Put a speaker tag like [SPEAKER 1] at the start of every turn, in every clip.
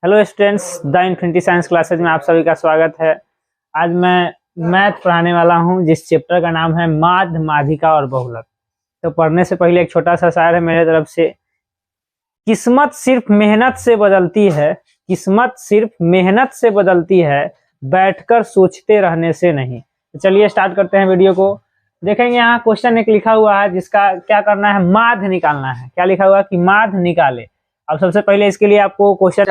[SPEAKER 1] Hello students, the infinity science classes में आप सभी का स्वागत है। आज मैं मैथ पढ़ाने वाला हूं जिस चैप्टर का नाम है माध्य, माध्यिका और बहुलक। तो पढ़ने से पहले एक छोटा सा शायर है मेरे तरफ से। किस्मत सिर्फ मेहनत से बदलती है, किस्मत सिर्फ मेहनत से बदलती है, बैठकर सोचते रहने से नहीं। तो चलिए स्टार्ट करते हैं वीडियो को। देखेंगे यहाँ क्वेश्चन एक लिखा हुआ है जिसका क्या करना है, माध्य निकालना है। क्या लिखा हुआ है कि माध्य निकाले। अब सबसे पहले इसके लिए आपको क्वेश्चन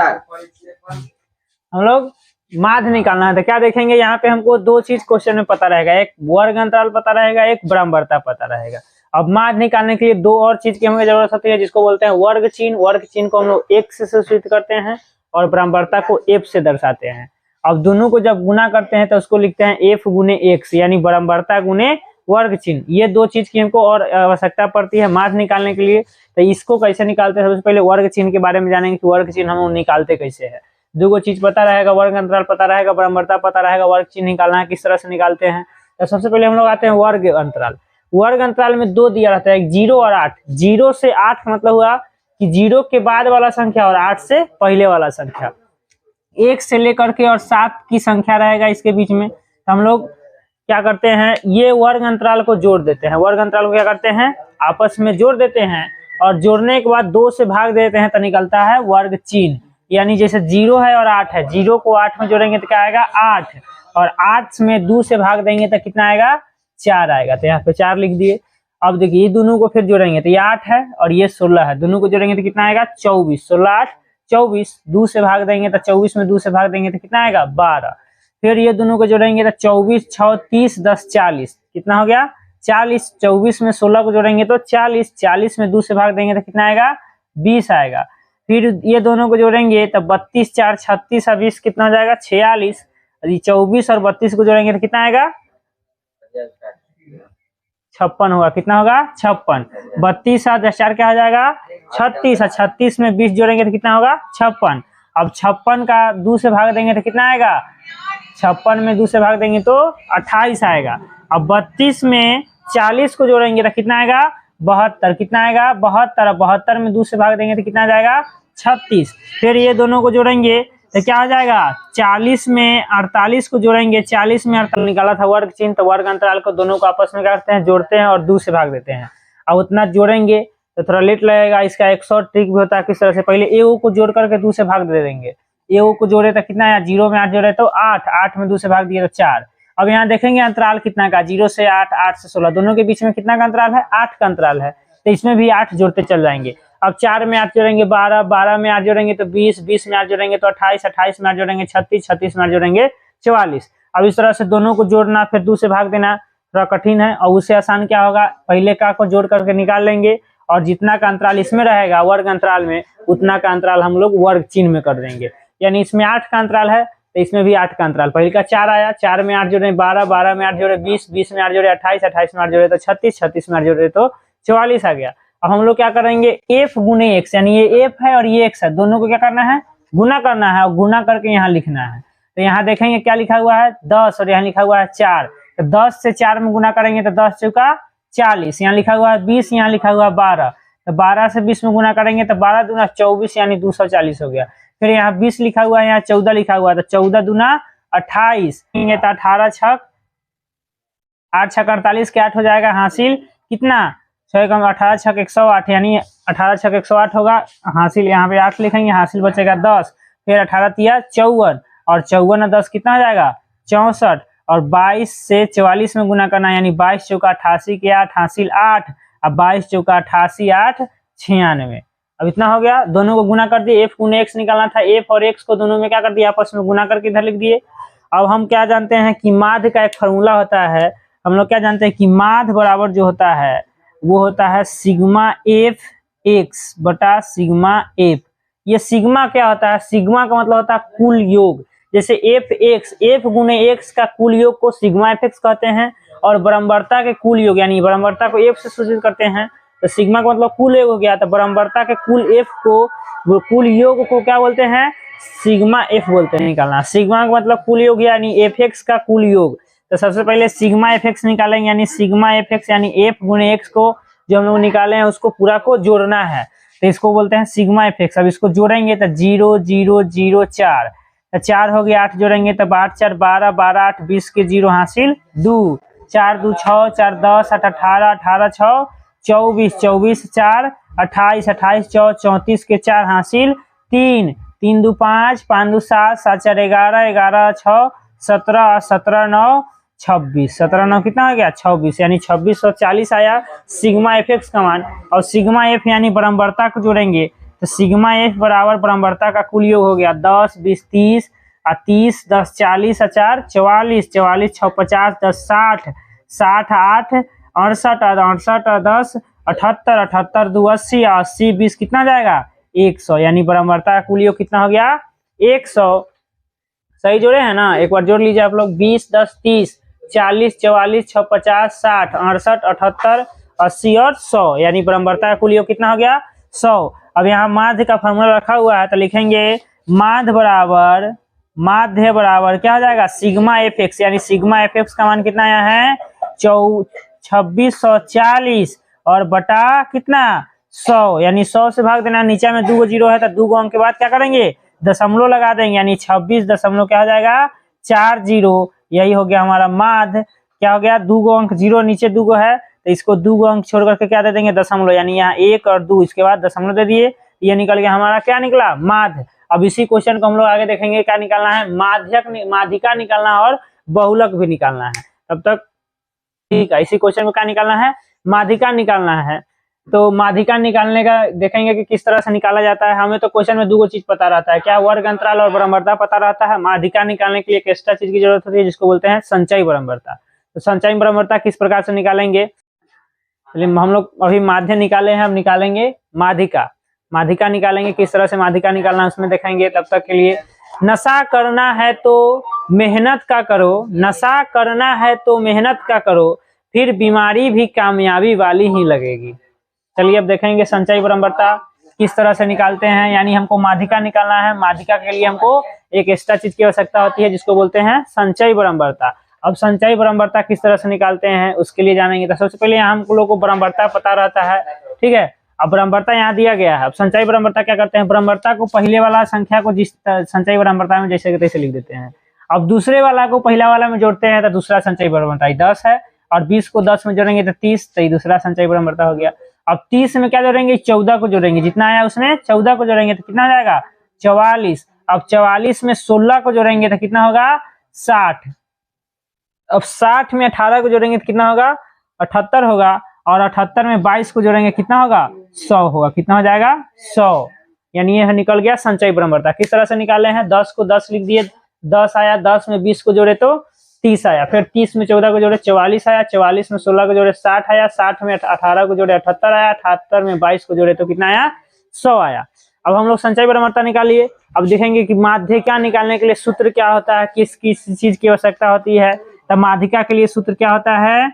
[SPEAKER 1] हम लोग माध्य निकालना है। तो क्या देखेंगे यहाँ पे हमको दो चीज क्वेश्चन में पता रहेगा, एक वर्ग अंतराल पता रहेगा, एक ब्रह्मवर्ता पता रहेगा। अब माध्य निकालने के लिए दो और चीज की हमें जरूरत होती है जिसको बोलते हैं वर्ग चिन्ह। वर्ग चिन्ह को हम लोग x से सूचित करते हैं और ब्रह्मवर्ता को f से दर्शाते हैं। अब दोनों को जब गुना करते हैं तो उसको लिखते हैं f गुने x, यानी ब्रह्मवर्ता गुने वर्ग चिन्ह। ये दो चीज की हमको और आवश्यकता पड़ती है माध्य निकालने के लिए। तो इसको कैसे निकालते हैं, सबसे पहले वर्ग चिन्ह के बारे में जानेंगे कि वर्ग चिन्ह हम निकालते कैसे है। दो चीज पता रहेगा, वर्ग अंतराल पता रहेगा, ब्रह्मवर्ता पता रहेगा, वर्ग चिन्ह निकालना है किस तरह से निकालते हैं। तो सबसे पहले हम लोग आते हैं वर्ग अंतराल। वर्ग अंतराल में दो दिया रहता है, एक 0 और 8। 0 से 8 मतलब हुआ कि 0 के बाद वाला संख्या और 8 से पहले वाला संख्या। 1 से लेकर के और 7 की संख्या रहेगा इसके बीच में। तो हम लोग क्या करते हैं, ये वर्ग अंतराल को जोड़ देते हैं। वर्ग अंतराल को क्या करते हैं, आपस में जोड़ देते हैं और जोड़ने के बाद 2 से भाग देते हैं तो निकलता है वर्ग चिन्ह। यानी जैसे 0 है और 8 है, 0 को 8 में जोड़ेंगे तो क्या आएगा 8, और 8 में 2 से भाग देंगे तो कितना आएगा 4 आएगा। तो यहाँ पे 4 लिख दिए। अब देखिए ये दोनों को फिर जोड़ेंगे तो ये 8 है और ये 16 है, दोनों को जोड़ेंगे तो कितना आएगा 24। 16 8 24, 2 से भाग देंगे तो 24 में 2 से भाग देंगे तो कितना आएगा 12। फिर ये दोनों को जोड़ेंगे तो 24 6 30 10 40, कितना हो गया 40। 24 में 16 को जोड़ेंगे तो 40, 40 में 2 से भाग देंगे तो कितना आएगा 20 आएगा। फिर ये दोनों को जोड़ेंगे तो 32 4 36 और 20 कितना हो जाएगा 46। 24 और 32 को जोड़ेंगे तो कितना आएगा 56 होगा, कितना होगा 56। 32 और 10 4 क्या हो जाएगा 36, और 36 में 20 जोड़ेंगे तो कितना होगा 56। अब 56 का 2 से भाग देंगे तो कितना आएगा, 56 में 2 से भाग देंगे तो 28 आएगा। अब 32 में 40 को जोड़ेंगे तो कितना आएगा 72, कितना आएगा 72। 72 में 2 से भाग देंगे तो कितना जाएगा 36। फिर ये दोनों को जोड़ेंगे तो क्या हो जाएगा 40 में 48 को जोड़ेंगे, 40 में 48 निकाला था वर्ग चिन्ह। तो वर्ग अंतराल को दोनों को आपस में करते हैं, जोड़ते हैं और 2 से भाग देते हैं। अब उतना जोड़ेंगे तो थोड़ा लेट लगेगा। इसका एक शॉर्ट ट्रिक भी होता है किस तरह से, पहले ए को जोड़ करके 2 से भाग दे देंगे। ए को जोड़े तो कितना है, 0 में 8 जोड़े तो 8, 8 में 2 से भाग दिए तो 4। अब यहाँ देखेंगे अंतराल कितना का, 0 से 8, 8 से 16, दोनों के बीच में कितना का अंतराल है 8 का अंतराल है। तो इसमें भी 8 जोड़ते चल जाएंगे। अब 4 में 8 जोड़ेंगे 12, 12 में 8 जोड़ेंगे तो 20, 20 में 8 जोड़ेंगे तो 28, 28 में 8 जोड़ेंगे 36, 36 में 8 जोड़ेंगे 44। अब इस तरह से दोनों को जोड़ना फिर 2 से भाग देना थोड़ा कठिन है, और उससे आसान क्या होगा, पहले का को जोड़ करके निकाल लेंगे और जितना का अंतराल इसमें रहेगा वर्ग अंतराल में उतना का अंतराल हम लोग वर्ग चिन्ह में कर देंगे। यानी इसमें 8 का अंतराल है तो इसमें भी 8 का अंतराल। पहले का 4 आया, 4 में 8 जोड़े 12, 12 में 8 जोड़े 20, 20 में 8 जोड़े 28, 28 में 8 जोड़े तो 36, 36 में 8 जोड़े तो 44 आ गया। अब हम लोग क्या करेंगे f गुने x, यानी ये f है और ये x है, दोनों को क्या करना है गुना करना है और गुना करके यहाँ लिखना है। तो यहाँ देखेंगे क्या लिखा हुआ है 10 और यहाँ लिखा हुआ है 4। तो 10 से 4 में गुना करेंगे तो 10 चौका 40, यहाँ लिखा हुआ है 20, यहाँ लिखा हुआ है 12। तो 12 से 20 में गुना करेंगे तो 12 दूना 24, यानी 240 हो गया। फिर यहाँ 20 लिखा हुआ है, यहाँ 14 लिखा हुआ है तो 14 दूना 28, तो 18 छक 8 छक 48 के 8 हो जाएगा हासिल कितना 18 छक 108, यानी 18 छक 108 होगा हासिल। यहाँ पे 8 लिखेंगे, हासिल बचेगा 10। फिर 18 तिया 54 और 54 और 10 कितना हो जाएगा 64, और 22 से 44 में गुना करना, यानी 22 चौका 88 के 8 हासिल 8, अब 22 चौका 88 8 96। अब इतना हो गया, दोनों को गुना कर दिए। f गुने x निकालना था, f और x को दोनों में क्या कर दिया आपस में गुना करके इधर लिख दिए। अब हम क्या जानते हैं कि माध्य का एक फॉर्मूला होता है, हम लोग क्या जानते हैं कि माध्य बराबर जो होता है वो होता है सिग्मा एफ एक्स बटा सिग्मा एफ। ये सिग्मा क्या होता है, सिग्मा का मतलब होता है कुल योग। जैसे एफ एक्स, एफ गुने एक्स का कुल योग को सिग्मा एफ एक्स कहते हैं, और ब्रह्मवर्ता के कुल योग यानी ब्रह्मवर्ता को एफ से सूचित करते हैं। तो सिग्मा का मतलब कुल योग हो गया, तो ब्रह्मवर्ता के कुल एफ को, वो कुल योग को क्या बोलते हैं सिग्मा एफ बोलते हैं। निकालना सिग्मा का मतलब कुल योग यानी एफ एक्स का कुल योग। तो सबसे पहले सिग्मा एफ एक्स निकालेंगे, यानी सिग्मा एफ एक्स यानी एफ गुने एक्स को जो हम लोग निकाले हैं उसको पूरा को जोड़ना है। तो इसको बोलते हैं सिग्मा एफ(x). अब इसको जोड़ेंगे तो 0 0 0 4, तो 4 हो गया, 8 जोड़ेंगे तब 8 4 12, 12 8 20 के 0 हासिल 2, 4 2 6, 4 10, 8 18, 18 6 24, 24 4 28, 28 4 34 के 4 हासिल 3, 3 2 5, 5 2 7, 7 4 11, 11 6 17, 17 9 26, 17 9 कितना हो गया 26, यानी 2640 आया सिग्मा एफ(x) का मान। और सिग्मा एफ यानी बराबरता को जोड़ेंगे तो सिग्मा एफ बराबर बराबरता का कुल योग हो गया 10 20 30 30 10 40 4 44, 44 6 50, 10 60, 60 8 68, 68 10 78, 78 2 80, 80 20 कितना जाएगा 100, यानी बराबरता का कुल योग कितना हो गया 100। सही जोड़े हैं ना, एक बार जोड़ लीजिए आप लोग। 20 10 30 40 44 6 50 60 68 78 80 और 100, यानी बराबरता का कुल योग कितना हो गया 100। अब यहाँ माध्य का फॉर्मूला रखा हुआ है तो लिखेंगे माध्य बराबर क्या हो जाएगा सिग्मा एफ(x), यानी सिग्मा एफ(x) का मान कितना आया है 2640 और बटा कितना 100, यानी 100 से भाग देना, नीचे में 2 जीरो है तो 2 अंक के बाद क्या करेंगे दशमलव लगा देंगे, यानी 26 दशमलव क्या हो जाएगा 40, यही हो गया हमारा माध्य। क्या हो गया 2 अंक, 0 नीचे 2 है तो इसको 2 अंक छोड़ करके क्या दे देंगे दशमलव, यानी यहाँ 1 और 2 इसके बाद दशमलव दे दिए, ये निकल गया हमारा क्या निकला माध्य। अब इसी क्वेश्चन को हम लोग आगे देखेंगे, क्या निकालना है माध्यिका निकालना और बहुलक भी निकालना है। तब तक ठीक है, इसी क्वेश्चन को क्या निकालना है माध्यिका निकालना है। तो माध्यिका निकालने का देखेंगे कि किस तरह से निकाला जाता है। हमें तो क्वेश्चन में 2 चीज पता रहता है, क्या वर्ग अंतराल और बराबरता पता रहता है। माध्यिका निकालने के लिए एक एक्स्ट्रा चीज की जरूरत होती है जिसको बोलते हैं संचयी बराबरता। तो संचयी बराबरता किस प्रकार से निकालेंगे, हम लोग अभी माध्य निकाले हैं, अब निकालेंगे माध्यिका निकालेंगे। किस तरह से माध्यिका निकालना उसमें देखेंगे। तब तक के लिए नशा करना है तो मेहनत का करो, नशा करना है तो मेहनत का करो, फिर बीमारी भी कामयाबी वाली ही लगेगी। चलिए अब देखेंगे संचयी बराबरता किस तरह से निकालते हैं, यानी हमको माध्यिका निकालना है। माध्यिका के लिए हमको एक एक्स्ट्रा चीज की आवश्यकता होती है जिसको बोलते हैं संचयी बराबरता। अब संचयी बराबरता किस तरह से निकालते हैं उसके लिए जानेंगे। तो सबसे पहले यहाँ हम लोग को बराबरता पता रहता है, ठीक है। अब बराबरता यहाँ दिया गया है। अब संचयी बराबरता क्या करते हैं, बराबरता को पहले वाला संख्या को जिस संचयी बराबरता में जैसे तैसे लिख देते हैं। अब दूसरे वाला को पहला वाला में जोड़ते हैं तो दूसरा संचयी बराबरता 10 है, और 20 को 10 में जोड़ेंगे तो 30, तो ये दूसरा संचयी बराबरता हो गया। अब 30 में क्या जोड़ेंगे 14 को जोड़ेंगे, जितना आया उसमें 14 को जोड़ेंगे तो कितना आ जाएगा 44। अब 44 में 16 को जोड़ेंगे तो कितना होगा 60। अब 60 में 18 को जोड़ेंगे तो कितना होगा 78 होगा, और 78 में 22 को जोड़ेंगे कितना होगा 100 होगा। कितना हो जाएगा 100, यानी यह निकल गया संचयी बराबरता। किस तरह से निकाले हैं, 10 को 10 लिख दिए, 10 आया, 10 में 20 को जोड़े तो 30 आया, फिर 30 में 14 को जोड़े 44 आया, 44 में 16 को जोड़े 60 आया, 60 में 18 को जोड़े 78 आया, 78 में 22 को जोड़े तो कितना आया 100 आया। अब हम लोग संचयी बराबरता निकालिए। अब देखेंगे कि माध्यिका निकालने के लिए सूत्र क्या होता है, किस किस चीज की आवश्यकता होती है। तब माध्यिका के लिए सूत्र क्या होता है,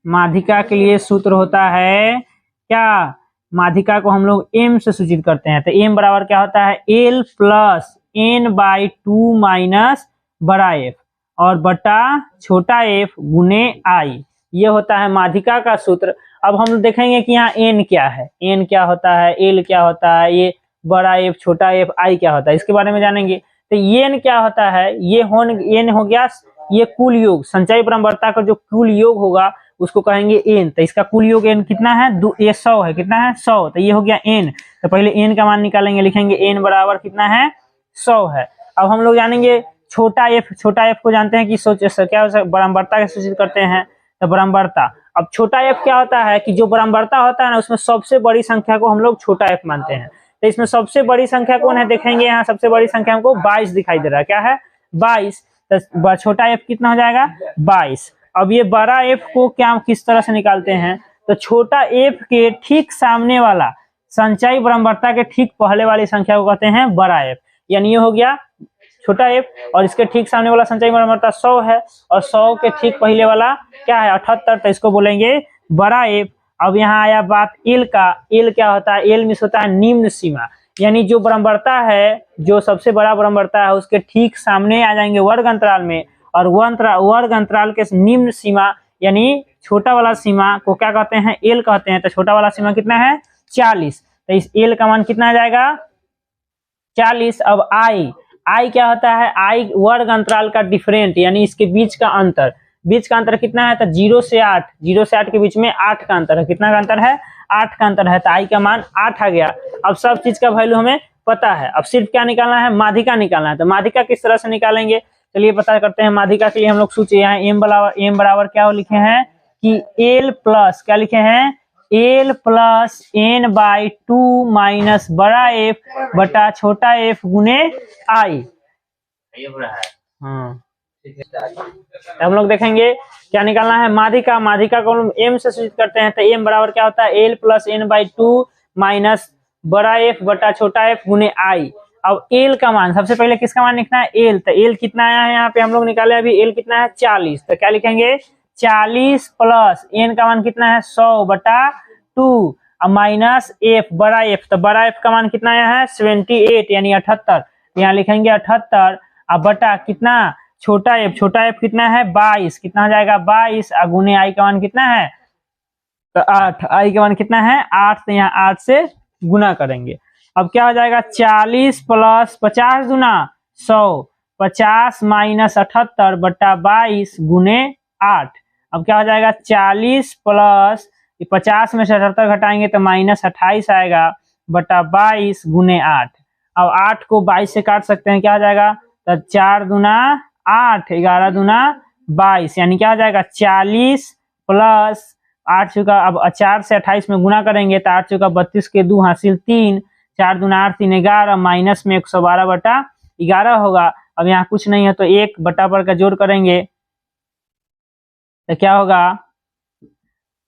[SPEAKER 1] माध्यिका के लिए सूत्र होता है क्या, माध्यिका को हम लोग m से सूचित करते हैं। तो m बराबर क्या होता है l प्लस n/2 माइनस बड़ा f और बटा छोटा f गुने i, ये होता है माध्यिका का सूत्र। अब हम देखेंगे कि यहाँ n क्या है, n क्या होता है, l क्या होता है, ये बड़ा f छोटा f i क्या होता है, इसके बारे में जानेंगे। तो ये n क्या होता है, ये n हो गया ये कुल योग, संचयी बराबरता का जो कुल योग होगा उसको कहेंगे n। तो इसका कुल योग n कितना है, ये 100 है, कितना है 100, तो ये हो गया n। तो पहले n का मान निकालेंगे, लिखेंगे n बराबर कितना है 100 है। अब हम लोग जानेंगे छोटा f को जानते हैं कि क्या बराबरता के सूचित करते हैं। तो बराबरता, अब छोटा f क्या होता है कि जो बराबरता होता है ना उसमें सबसे बड़ी संख्या को हम लोग छोटा f मानते हैं। तो इसमें सबसे बड़ी संख्या कौन है, देखेंगे यहाँ सबसे बड़ी संख्या हमको 22 दिखाई दे रहा है, क्या है 22। तो छोटा f कितना हो जाएगा 22। अब ये बड़ा f को क्या किस तरह से निकालते हैं, तो छोटा f के ठीक सामने वाला संचयी बराबरता के ठीक पहले वाली संख्या को कहते हैं बड़ा f, यानी ये हो गया छोटा f, और इसके ठीक सामने वाला संचयी बराबरता 100 है, और 100 के ठीक पहले वाला क्या है 78, तो इसको बोलेंगे बड़ा f। अब यहाँ आया बात l का, l क्या होता है, l मीन्स होता है निम्न सीमा, यानी जो बराबरता है, जो सबसे बड़ा बराबरता है उसके ठीक सामने आ जाएंगे वर्ग अंतराल में, और वर्ग अंतराल के निम्न सीमा यानी छोटा वाला सीमा को क्या कहते हैं l कहते हैं। तो छोटा वाला सीमा कितना है 40। तो इस एल का मान कितना आ जाएगा 40। अब आई क्या होता है, आई वर्ग अंतराल का डिफरेंट यानी इसके बीच का अंतर कितना है, तो 0 से 8, 0 से 8 के बीच में 8 का अंतर है। कितना का अंतर है, 8 का अंतर है, तो आई का मान 8 आ गया। अब सब चीज का वैल्यू हमें पता है, अब सिर्फ क्या निकालना है, माध्यिका निकालना है। तो माध्यिका किस तरह से निकालेंगे, चलिए पता करते हैं। माध्यिका के लिए हम लोग सूत्र यहाँ एम बराबर क्या लिखे हैं कि एल प्लस क्या लिखे हैं, L plus N by 2 minus बड़ा एफ बटा छोटा एफ गुने आई। हाँ, हम लोग देखेंगे क्या निकालना है, माध्यिका को हम एम से सूचित करते हैं। तो एम बराबर क्या होता है, L plus N by 2 minus बड़ा एफ बटा छोटा एफ गुने आई। अब एल का मान सबसे पहले किसका मान लिखना है, एल। तो एल कितना आया है यहाँ पे हम लोग निकाले अभी, एल कितना है 40। तो क्या लिखेंगे 40 प्लस एन का मान कितना है 100 बटा 2 माइनस एफ बड़ा एफ, तो बड़ा एफ का मान कितना आया है 78 यानी 78। यहाँ लिखेंगे 78 अब बटा कितना छोटा एफ कितना है 22, कितना हो जाएगा 22 गुने आई का मान कितना है तो 8, आई का मान कितना है 8, तो यहाँ 8 से गुना करेंगे। अब क्या हो जाएगा 40 प्लस 50 गुना 100, 50 माइनस 78 बटा 22 गुने 8। अब क्या हो जाएगा 40 प्लस 50 में से 78 घटाएंगे तो माइनस 28 आएगा बटा 22 गुने 8। अब 8 को 22 से काट सकते हैं, क्या हो जाएगा तो 4 दूना 8, 11 दूना 22 यानी क्या हो जाएगा 40 प्लस 8 चुका, अब 4 से 28 में गुना करेंगे तो 8 चुका 32 के 2 हासिल 3, 4 दूना 8 3 11 माइनस में 112 बटा 11 होगा। अब यहाँ कुछ नहीं है तो 1 बटा पर का जोड़ करेंगे तो क्या होगा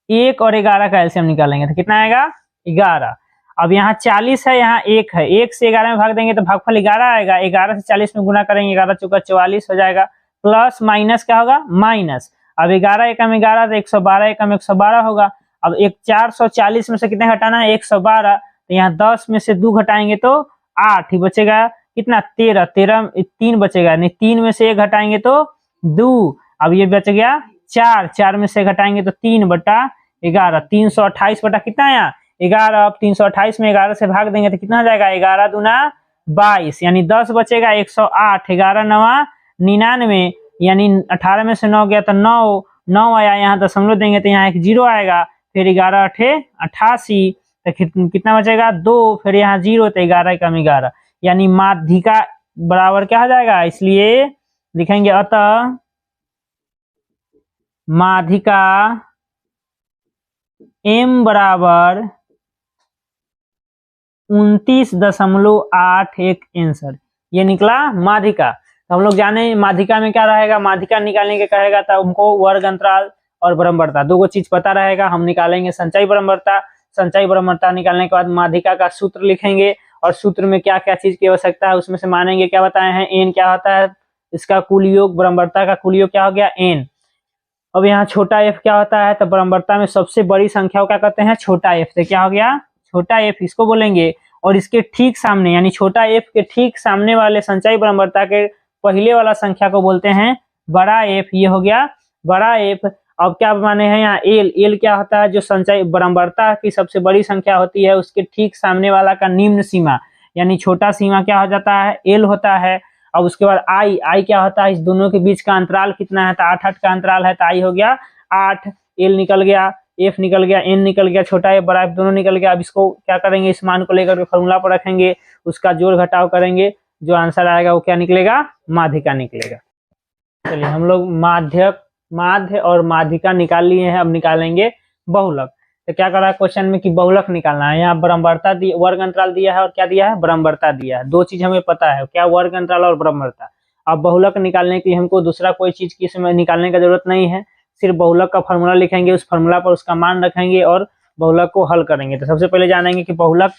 [SPEAKER 1] 1 और 11 का एलसीएम निकालेंगे तो कितना आएगा 11। अब यहाँ 40 है, यहाँ 1 है, 1 से 11 में भाग देंगे तो भागफल 11 आएगा, 11 से 40 में गुना करेंगे 11 चुका 44 हो जाएगा, प्लस माइनस क्या होगा माइनस। अब 11 एकम 11 तो 112 एकम 112 होगा। अब 440 में से कितने घटाना है 112, तो यहाँ 10 में से 2 घटाएंगे तो 8 ही बचेगा, कितना 13 3 बचेगा, नहीं 3 में से 1 घटाएंगे तो 2, अब ये बच गया 4 में से घटाएंगे तो 3 बटा 11, 328 बटा कितना आया 11। अब 328 में 11 से भाग देंगे तो कितना हो जाएगा 11 दूना 22 यानी 10 बचेगा 108, 11 नवा 99 यानी 18 में से 9 गया तो 9 आया, यहाँ दशमलव देंगे तो यहाँ एक 0 आएगा, फिर 11 8 88 तो कितना बचेगा 2, फिर यहाँ 0 तो 11 एकम 11 यानी माध्यिका बराबर क्या हो जाएगा, इसलिए लिखेंगे अतः माध्यिका m बराबर 29.81 आंसर, ये निकला माध्यिका। तो हम लोग जाने माध्यिका में क्या रहेगा, माध्यिका निकालने के कहेगा तो हमको वर्ग अंतराल और ब्रह्मवर्ता दो चीज पता रहेगा। हम निकालेंगे संचयी ब्रह्मवर्ता निकालने के बाद माध्यिका का सूत्र लिखेंगे और सूत्र में क्या क्या चीज की आवश्यकता है उसमें से मानेंगे, क्या बताए हैं एन क्या होता है, इसका कुल योग, ब्रह्मवर्ता का कुल योग क्या हो गया एन। अब यहाँ छोटा एफ क्या होता है, तो ब्रह्मवर्ता में सबसे बड़ी संख्या को क्या कहते हैं छोटा एफ, तो क्या हो गया छोटा एफ इसको बोलेंगे। और इसके ठीक सामने यानी छोटा एफ के ठीक सामने वाले संचयी ब्रह्मवर्ता के पहले वाला संख्या को बोलते हैं बड़ा एफ, ये हो गया बड़ा एफ। अब क्या माने हैं यहाँ एल क्या होता है, जो संचयी ब्रह्मवर्ता की सबसे बड़ी संख्या होती है उसके ठीक सामने वाला का निम्न सीमा यानी छोटा सीमा क्या हो जाता है एल होता है। अब उसके बाद आई क्या होता है, इस दोनों के बीच का अंतराल कितना है, तो 8 का अंतराल है, तो आई हो गया 8, एल निकल गया, एफ निकल गया, एन निकल गया, छोटा एफ बड़ा एफ दोनों निकल गया। अब इसको क्या करेंगे, इस मान को लेकर के फॉर्मूला पर रखेंगे, उसका जोड़ घटाव करेंगे, जो आंसर आएगा वो क्या निकलेगा माध्यिका निकलेगा। चलिए हम लोग माध्य और माध्यिका निकाल लिए हैं, अब निकालेंगे बहुलक। तो क्या कर रहा है क्वेश्चन में कि बहुलक निकालना है। यहाँ ब्रह्मवर्ता वर्ग अंतराल दिया है और क्या दिया है ब्रह्मवर्ता दिया है, दो चीज हमें पता है क्या वर्ग अंतराल और ब्रह्मवर्ता। अब बहुलक निकालने के लिए हमको दूसरा कोई चीज की इसमें निकालने की जरूरत नहीं है, सिर्फ बहुलक का फॉर्मूला लिखेंगे, उस फॉर्मूला पर उसका मान रखेंगे और बहुलक को हल करेंगे। तो सबसे पहले जानेंगे कि बहुलक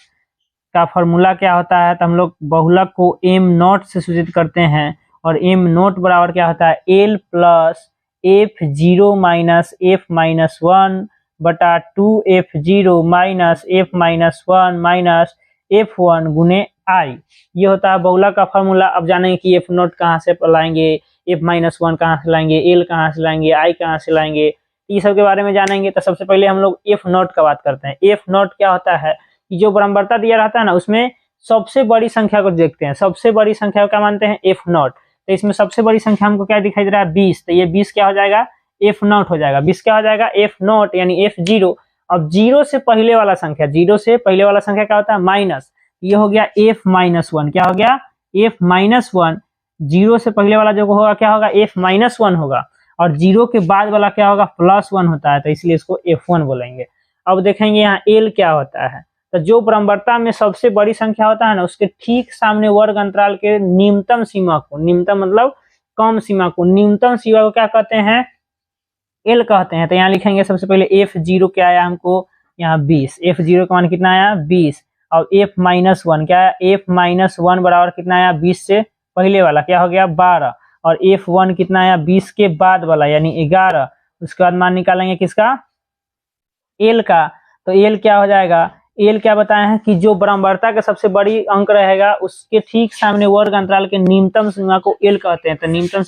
[SPEAKER 1] का फॉर्मूला क्या होता है। तो हम लोग बहुलक को एम नॉट से सूचित करते हैं और एम नॉट बराबर क्या होता है L plus F0 minus F minus 1 बटा 2F0 minus F minus 1 minus F1 गुने आई, ये होता है बहुलक का फॉर्मूला। अब जानेंगे कि F नॉट कहाँ से लाएंगे, F माइनस 1 कहाँ से लाएंगे, L कहाँ से लाएंगे, I कहाँ से लाएंगे, ये सब के बारे में जानेंगे। तो सबसे पहले हम लोग F नॉट का बात करते हैं। F नॉट क्या होता है, कि जो बराबरता दिया रहता है ना उसमें सबसे बड़ी संख्या को देखते हैं। सबसे बड़ी संख्या को क्या मानते हैं? F not. तो इसमें सबसे बड़ी संख्या हमको क्या दिखाई दे रहा है? 20। तो ये 20 क्या हो जाएगा? एफ नॉट हो जाएगा। 20 क्या हो जाएगा? एफ नॉट यानी एफ जीरो। अब जीरो से पहले वाला संख्या, जीरो से पहले वाला संख्या क्या होता है? माइनस। ये हो गया एफ माइनस वन। क्या हो गया? F minus one. जीरो से पहले वाला जो होगा क्या होगा? एफ माइनस वन होगा। और जीरो के बाद वाला क्या होगा? प्लस वन होता है, तो इसलिए इसको एफ वन बोलेंगे। अब देखेंगे यहाँ एल क्या होता है। तो जो बराबरता में सबसे बड़ी संख्या होता है ना उसके ठीक सामने वर्ग अंतराल के न्यूनतम सीमा को, न्यूनतम मतलब कम सीमा को, न्यूनतम सीमा को क्या कहते हैं? एल कहते हैं। तो यहाँ लिखेंगे सबसे पहले एफ जीरो क्या आया हमको? यहाँ 20। एफ जीरो का मान कितना आया? 20। और एफ माइनस वन क्या आया? एफ माइनस वन बराबर कितना आया? 20 से पहले वाला क्या हो गया? 12। और एफ वन कितना आया? 20 के बाद वाला यानी 11। उसके बाद मान निकालेंगे किसका? एल का। तो एल क्या हो जाएगा? एल क्या बताए हैं कि जो बराबरता का सबसे बड़ी अंक रहेगा उसके ठीक सामने वर्ग अंतराल के न्यूनतम सीमा को एल कहते हैं। तो न्यूनतम,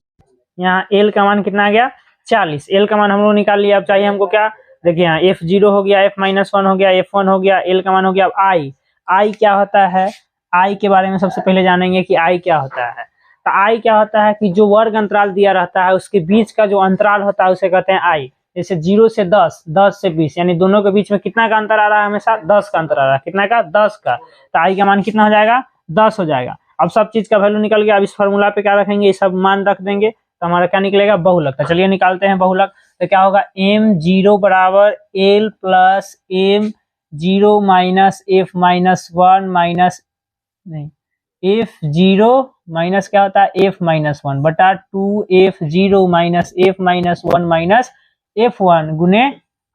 [SPEAKER 1] यहाँ एल का मान कितना आ गया? 40। एल का मान हम लोग निकाल लिया। अब चाहिए हमको क्या? देखिए यहाँ एफ जीरो हो गया, एफ माइनस वन हो गया, एफ वन हो गया, एल का मान हो गया। अब आई, आई क्या होता है? आई के बारे में सबसे पहले जानेंगे कि आई क्या होता है। तो आई क्या होता है कि जो वर्ग अंतराल दिया रहता है उसके बीच का जो अंतराल होता है उसे कहते हैं आई। जैसे 0 से 10, 10 से 20 यानी दोनों के बीच में कितना का अंतर आ रहा है? हमेशा 10 का अंतर आ रहा है। कितना का? 10 का। तो आई का मान कितना हो जाएगा? 10 हो जाएगा। अब सब चीज का वैल्यू निकल गया। अब इस फॉर्मूला पे क्या रखेंगे? ये सब मान रख देंगे तो हमारा क्या निकलेगा? बहुलक। तो चलिए निकालते हैं बहुलक। तो क्या होगा? एम जीरो बराबर L plus M zero minus F minus one minus, नहीं, एफ जीरो माइनस क्या होता है? एफ माइनस वन बटा 2 F zero minus F minus one minus F one गुने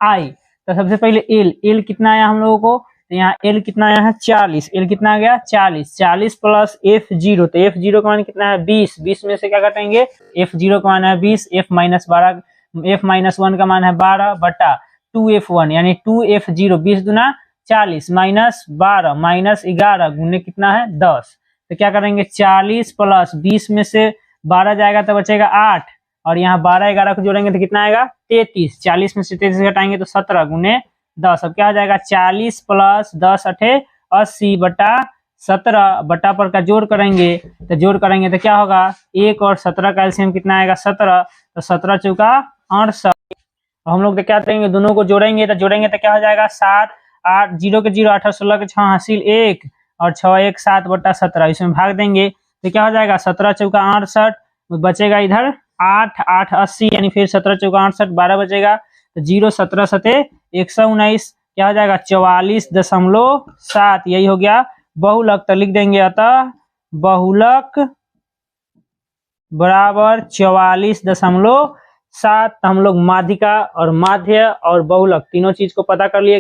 [SPEAKER 1] आई। तो सबसे पहले एल, एल कितना आया हम लोगों को? तो यहाँ एल कितना आया है? 40। एल कितना आ गया? 40। 40 प्लस एफ जीरो, तो एफ जीरो का मान कितना है? 20। 20 में से क्या कटेंगे? एफ जीरो का मान है 20, F minus 12, F minus one का मान है 12 बटा 2 एफ वन यानी 2 एफ जीरो। 20 दुना 40 माइनस 12 माइनस 11 गुने कितना है? 10। तो क्या करेंगे? 40 प्लस 20 में से 12 जाएगा तो बचेगा 8, और यहाँ 12 11 को जोड़ेंगे तो कितना आएगा? 33। 40 में से 33 घटाएंगे तो 17 गुने 10। अब क्या हो जाएगा? 40 प्लस 10 अठे 80 बटा 17 बटा पर का जोड़ करेंगे तो तो क्या होगा? 1 और 17 का एलसीएम कितना आएगा? 17। तो 17 चौका 68। हम लोग क्या करेंगे? दोनों को जोड़ेंगे तो क्या हो जाएगा? 7 8 0 के 0 8 16 के 6 हासिल 1 और 6 1 7 बटा 17। इसमें भाग देंगे तो क्या हो जाएगा? 17 चौका 68, बचेगा इधर 8 8 80 यानी फिर 17 चौका 68 12 बचेगा। तो 0 17 सते 119 क्या हो जाएगा? 44.7। यही हो गया बहुलक। तो लिख देंगे अतः बहुलक बराबर 44.7। हम लोग माध्यिका और माध्य और बहुलक तीनों चीज को पता कर लिए।